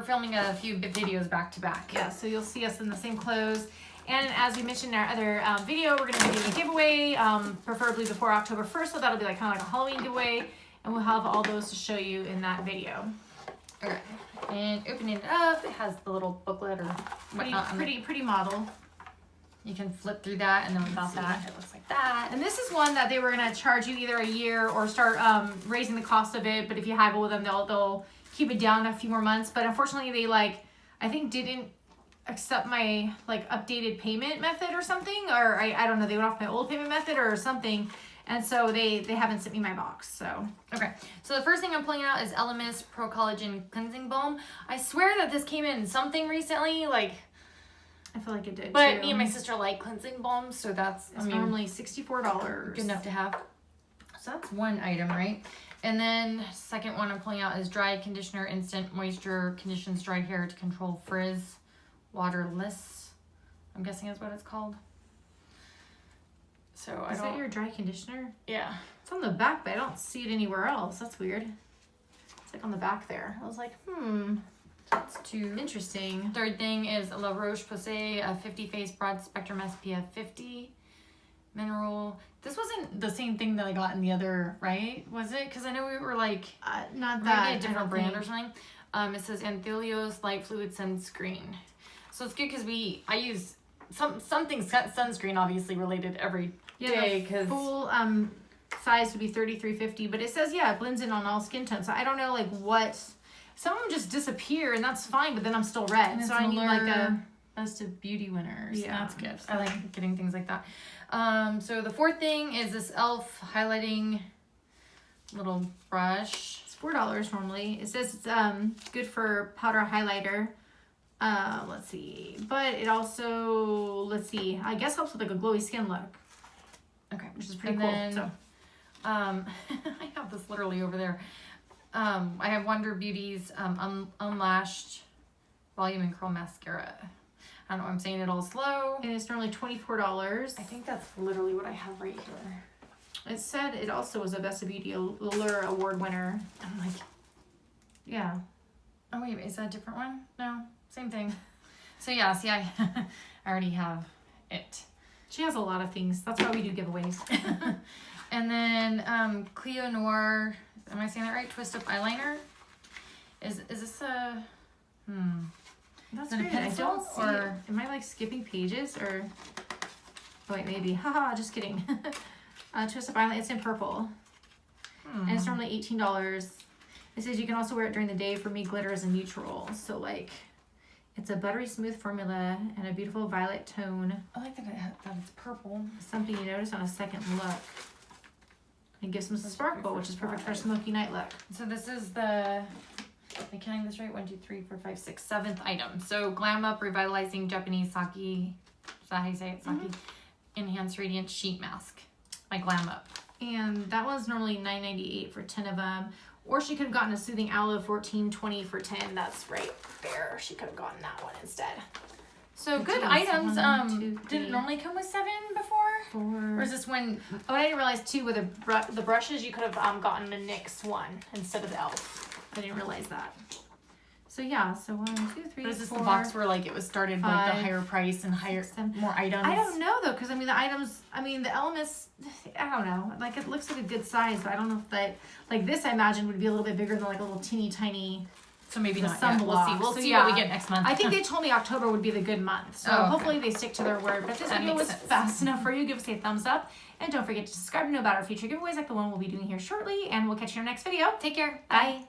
we're filming a few videos back to back. Yeah, so you'll see us in the same clothes. And as we mentioned in our other video, we're going to be doing a giveaway, preferably before October 1st. So that'll be like kind of like a Halloween giveaway. And we'll have all those to show you in that video. Okay. And opening it up, it has the little booklet or whatnot. Pretty model. You can flip through that, and then without that, it looks like that. And this is one that they were going to charge you either a year or start raising the cost of it. But if you haggle with them, they'll keep it down a few more months. But unfortunately, they I think didn't accept my updated payment method or something, or I don't know, they went off my old payment method or something. And so they haven't sent me my box, so. Okay, so the first thing I'm pulling out is Elemis Pro Collagen Cleansing Balm. I swear that this came in something recently, I feel like it did but too. me and my sister like cleansing balms, so that's normally $64. Good enough to have. So that's one item, right? And then second one I'm pulling out is Dry Conditioner Instant Moisture Conditions Dry Hair to Control Frizz Waterless. I'm guessing is what it's called. So Is that your dry conditioner? Yeah. It's on the back, but I don't see it anywhere else. That's weird. It's on the back there. I was like, That's two. Interesting. Third thing is La Roche-Posay, a 50 Face Broad Spectrum SPF 50 Mineral. This wasn't the same thing that I got in the other, right? Was it? Because I know we were not that. Maybe a different brand or something. It says Anthelios Light Fluid Sunscreen. So it's good because I use something sunscreen obviously related every day. Because full size would be $33.50, but it says it blends in on all skin tones. So I don't know what. Some of them just disappear and that's fine, but then I'm still red. And so I need a Best of Beauty winners. Yeah, that's good. I like getting things like that. So the fourth thing is this e.l.f. highlighting little brush. It's $4 normally. It says it's good for powder highlighter. Let's see. But it also, I guess helps with a glowy skin look. Okay. Which is pretty and cool. Then, so I have this literally over there. I have Wonder Beauty's Unlashed Volume and Curl Mascara. I don't know, I'm saying it all slow. And it's normally $24. I think that's literally what I have right here. It said it also was a Best of Beauty Allure Award winner. I'm like, yeah. Oh wait, is that a different one? No, same thing. So yeah, see, I already have it. She has a lot of things. That's why we do giveaways. And then Cleo Noir, am I saying that right? Twist Up Eyeliner. Is this a That's is it a weird. I pencil, don't see or it. Am I skipping pages or? Oh wait, maybe. Haha, just kidding. Twist Up Eyeliner. It's in purple, and it's normally $18. It says you can also wear it during the day. For me, glitter is a neutral. So it's a buttery smooth formula and a beautiful violet tone. I like that it's purple. Something you notice on a second look. It gives them some sparkle, which is perfect for a smoky night look. So this is the, am I counting this right? 1, 2, 3, 4, 5, 6, 7th item. So Glam Up Revitalizing Japanese Sake, is that how you say it? Sake? Enhanced Radiant Sheet Mask by Glam Up. And that one's normally $9.98 for 10 of them. Or she could have gotten a Soothing Aloe $14.20 for 10. That's right there. She could have gotten that one instead. So good items. Did it normally come with 7 before? 4. Or is this when? Oh, I didn't realize too with the brushes you could have gotten the NYX one instead of the e.l.f. I didn't realize that. So yeah, so 1, 2, 3, But is this 4, the box where it was started 5, the higher price and more items? I don't know though, because the items, the elements, I don't know. It looks like a good size, but I don't know if that, this I imagine would be a little bit bigger than a little teeny tiny. So maybe not yet. We'll see. We'll see what we get next month. I think they told me October would be the good month. So hopefully they stick to their word. But if this video was fast enough for you, give us a thumbs up. And don't forget to subscribe to know about our future giveaways like the one we'll be doing here shortly. And we'll catch you in our next video. Take care. Bye.